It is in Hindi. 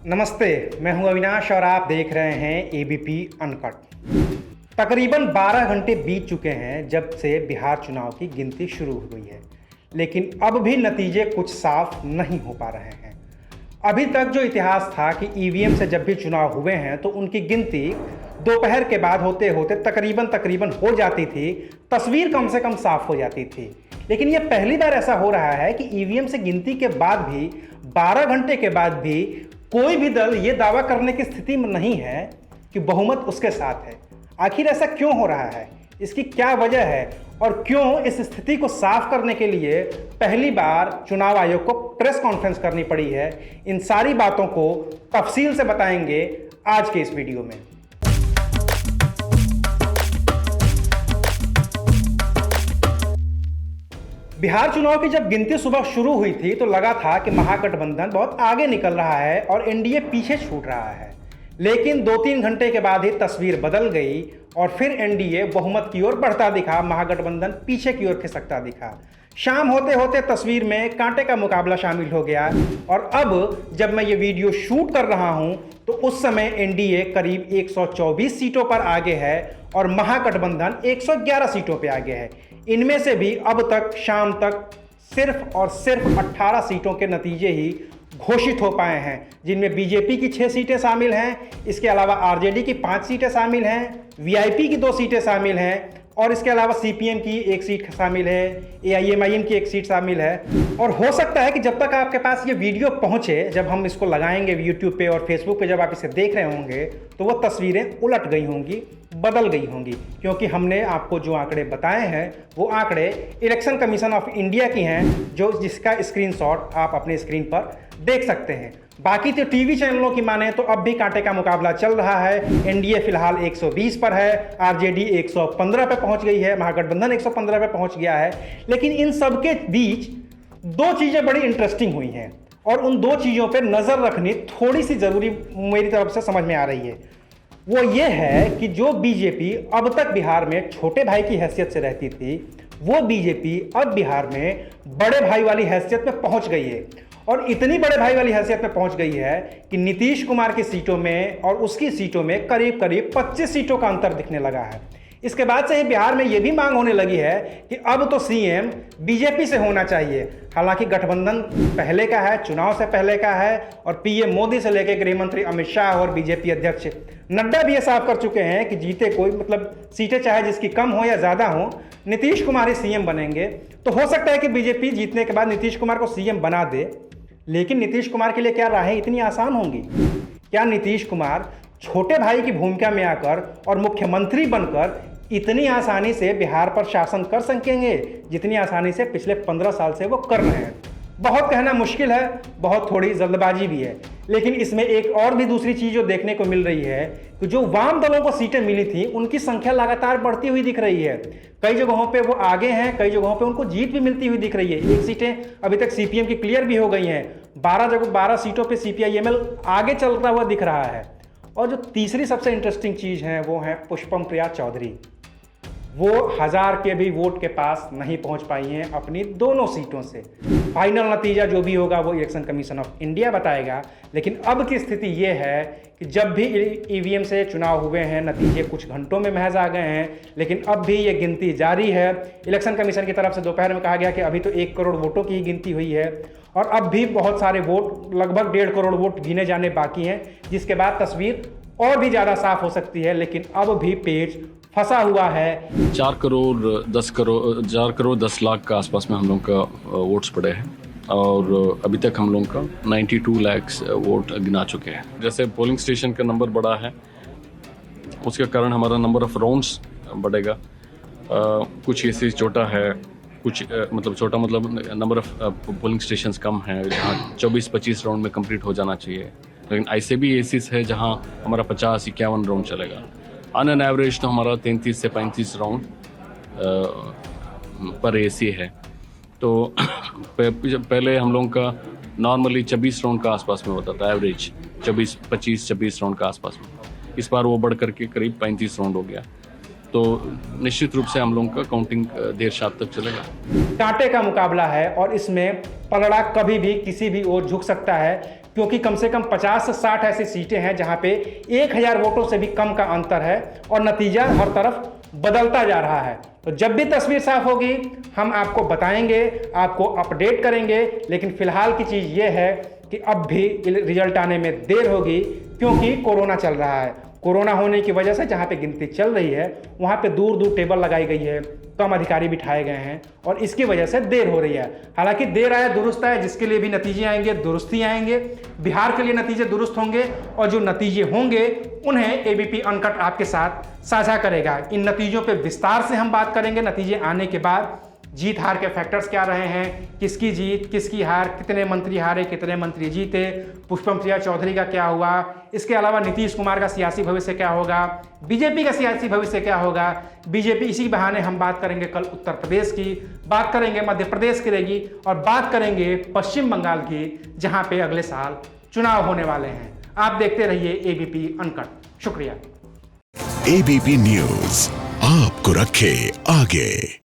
नमस्ते, मैं हूं अविनाश और आप देख रहे हैं एबीपी अनकट। तकरीबन 12 घंटे बीत चुके हैं जब से बिहार चुनाव की गिनती शुरू हुई है, लेकिन अब भी नतीजे कुछ साफ नहीं हो पा रहे हैं। अभी तक जो इतिहास था कि ईवीएम से जब भी चुनाव हुए हैं तो उनकी गिनती दोपहर के बाद होते होते तकरीबन हो जाती थी, तस्वीर कम से कम साफ हो जाती थी। लेकिन यह पहली बार ऐसा हो रहा है कि ईवीएम से गिनती के बाद भी 12 घंटे के बाद भी कोई भी दल ये दावा करने की स्थिति में नहीं है कि बहुमत उसके साथ है। आखिर ऐसा क्यों हो रहा है, इसकी क्या वजह है और क्यों इस स्थिति को साफ करने के लिए पहली बार चुनाव आयोग को प्रेस कॉन्फ्रेंस करनी पड़ी है, इन सारी बातों को तफसील से बताएंगे आज के इस वीडियो में। बिहार चुनाव की जब गिनती सुबह शुरू हुई थी तो लगा था कि महागठबंधन बहुत आगे निकल रहा है और एनडीए पीछे छूट रहा है, लेकिन 2-3 घंटे के बाद ही तस्वीर बदल गई और फिर एनडीए बहुमत की ओर बढ़ता दिखा, महागठबंधन पीछे की ओर खिसकता दिखा। शाम होते होते तस्वीर में कांटे का मुकाबला शामिल हो गया और अब जब मैं ये वीडियो शूट कर रहा हूं तो उस समय एनडीए करीब 124 सीटों पर आगे है और महागठबंधन 111 सीटों पर आगे है। इनमें से भी अब तक शाम तक सिर्फ और सिर्फ 18 सीटों के नतीजे ही घोषित हो पाए हैं, जिनमें बीजेपी की 6 सीटें शामिल हैं, इसके अलावा आरजेडी की 5 सीटें शामिल हैं, वीआईपी की 2 सीटें शामिल हैं और इसके अलावा सीपीएम की 1 सीट शामिल है, एआईएमआईएम की 1 सीट शामिल है। और हो सकता है कि जब तक आपके पास ये वीडियो पहुंचे, जब हम इसको लगाएंगे यूट्यूब पे और फेसबुक पे, जब आप इसे देख रहे होंगे तो वो तस्वीरें उलट गई होंगी, बदल गई होंगी, क्योंकि हमने आपको जो आंकड़े बताए हैं वो आंकड़े इलेक्शन कमीशन ऑफ इंडिया की हैं, जिसका स्क्रीनशॉट आप अपने स्क्रीन पर देख सकते हैं। बाकी तो टीवी चैनलों की माने तो अब भी कांटे का मुकाबला चल रहा है। एनडीए फिलहाल 120 पर है, आरजेडी 115 पे पहुंच गई है, महागठबंधन 115 पे पहुंच गया है। लेकिन इन सब के बीच 2 चीज़ें बड़ी इंटरेस्टिंग हुई हैं और उन 2 चीज़ों पर नज़र रखनी थोड़ी सी ज़रूरी मेरी तरफ से समझ में आ रही है। वो ये है कि जो बीजेपी अब तक बिहार में छोटे भाई की हैसियत से रहती थी, वो बीजेपी अब बिहार में बड़े भाई वाली हैसियत में पहुंच गई है और इतनी बड़े भाई वाली हैसियत में पहुंच गई है कि नीतीश कुमार की सीटों में और उसकी सीटों में करीब 25 सीटों का अंतर दिखने लगा है। इसके बाद से ही बिहार में यह भी मांग होने लगी है कि अब तो सीएम बीजेपी से होना चाहिए। हालांकि गठबंधन पहले का है, चुनाव से पहले का है और पीएम मोदी से लेकर गृह मंत्री अमित शाह और बीजेपी अध्यक्ष नड्डा भी ये साफ कर चुके हैं कि जीते कोई, मतलब सीटें चाहे जिसकी कम हो या ज़्यादा हो, नीतीश कुमार ही सीएम बनेंगे। तो हो सकता है कि बीजेपी जीतने के बाद नीतीश कुमार को सीएम बना दे, लेकिन नीतीश कुमार के लिए क्या राहें इतनी आसान होंगी? क्या नीतीश कुमार छोटे भाई की भूमिका में आकर और मुख्यमंत्री बनकर इतनी आसानी से बिहार पर शासन कर सकेंगे जितनी आसानी से पिछले 15 साल से वो कर रहे हैं? बहुत कहना मुश्किल है, बहुत थोड़ी जल्दबाजी भी है। लेकिन इसमें एक और भी दूसरी चीज़ जो देखने को मिल रही है कि जो वाम दलों को सीटें मिली थी उनकी संख्या लगातार बढ़ती हुई दिख रही है। कई जगहों पे वो आगे हैं, कई जगहों पे उनको जीत भी मिलती हुई दिख रही है। 1 सीटें अभी तक सीपीएम की क्लियर भी हो गई हैं। 12 सीटों पर सीपीआईएमएल आगे चलता हुआ दिख रहा है। और जो तीसरी सबसे इंटरेस्टिंग चीज़ है वो है पुष्पम प्रिया चौधरी। वो 1000 के भी वोट के पास नहीं पहुंच पाई हैं अपनी दोनों सीटों से। फाइनल नतीजा जो भी होगा वो इलेक्शन कमीशन ऑफ इंडिया बताएगा। लेकिन अब की स्थिति ये है कि जब भी ईवीएम से चुनाव हुए हैं, नतीजे कुछ घंटों में महज आ गए हैं, लेकिन अब भी ये गिनती जारी है। इलेक्शन कमीशन की तरफ से दोपहर में कहा गया कि अभी तो 1 करोड़ वोटों की ही गिनती हुई है और अब भी बहुत सारे वोट, लगभग 1.5 करोड़ वोट गिने जाने बाकी हैं, जिसके बाद तस्वीर और भी ज़्यादा साफ हो सकती है। लेकिन अब भी पेच फंसा हुआ है। 4 करोड़ 10 लाख का आसपास में हम लोग का वोट्स पड़े हैं और अभी तक हम लोग का 92 लाख वोट गिना चुके हैं। जैसे पोलिंग स्टेशन का नंबर बढ़ा है उसके कारण हमारा नंबर ऑफ राउंड्स बढ़ेगा। कुछ केसेस छोटा है, कुछ छोटा मतलब नंबर ऑफ पोलिंग स्टेशंस कम है, जहाँ 24-25 राउंड में कंप्लीट हो जाना चाहिए। लेकिन ऐसे भी एसीज है जहाँ हमारा 50-51 राउंड चलेगा। ऑन एन एवरेज तो हमारा 33 से 35 राउंड पर एसी है। तो पहले हम लोगों का नॉर्मली 26 राउंड का आसपास में होता था, एवरेज 25-26 राउंड का आसपास में। इस बार वो बढ़ करके करीब 35 राउंड हो गया। तो निश्चित रूप से हम लोगों का काउंटिंग देर शाम तक चलेगा। कांटे का मुकाबला है और इसमें पलड़ा कभी भी किसी भी ओर झुक सकता है। क्योंकि कम से कम 50 से 60 ऐसी सीटें हैं जहां पे 1000 वोटों से भी कम का अंतर है और नतीजा हर तरफ बदलता जा रहा है। तो जब भी तस्वीर साफ होगी हम आपको बताएंगे, आपको अपडेट करेंगे, लेकिन फिलहाल की चीज़ ये है कि अब भी रिजल्ट आने में देर होगी क्योंकि कोरोना चल रहा है। कोरोना होने की वजह से जहाँ पे गिनती चल रही है वहाँ पे दूर दूर टेबल लगाई गई है, कम अधिकारी बिठाए गए हैं और इसकी वजह से देर हो रही है। हालांकि देर आए दुरुस्त आए, जिसके लिए भी नतीजे आएंगे दुरुस्त ही आएंगे। बिहार के लिए नतीजे दुरुस्त होंगे और जो नतीजे होंगे उन्हें एबीपी अनकट आपके साथ साझा करेगा। इन नतीजों पर विस्तार से हम बात करेंगे। नतीजे आने के बाद जीत हार के फैक्टर्स क्या रहे हैं, किसकी जीत किसकी हार, कितने मंत्री हारे कितने मंत्री जीते, पुष्पम प्रिया चौधरी का क्या हुआ, इसके अलावा नीतीश कुमार का सियासी भविष्य क्या होगा, बीजेपी का सियासी भविष्य क्या होगा। बीजेपी इसी बहाने हम बात करेंगे कल उत्तर प्रदेश की, बात करेंगे मध्य प्रदेश की रहेगी और बात करेंगे पश्चिम बंगाल की जहां पे अगले साल चुनाव होने वाले हैं। आप देखते रहिए एबीपी अनकट। शुक्रिया। एबीपी न्यूज आपको रखे आगे।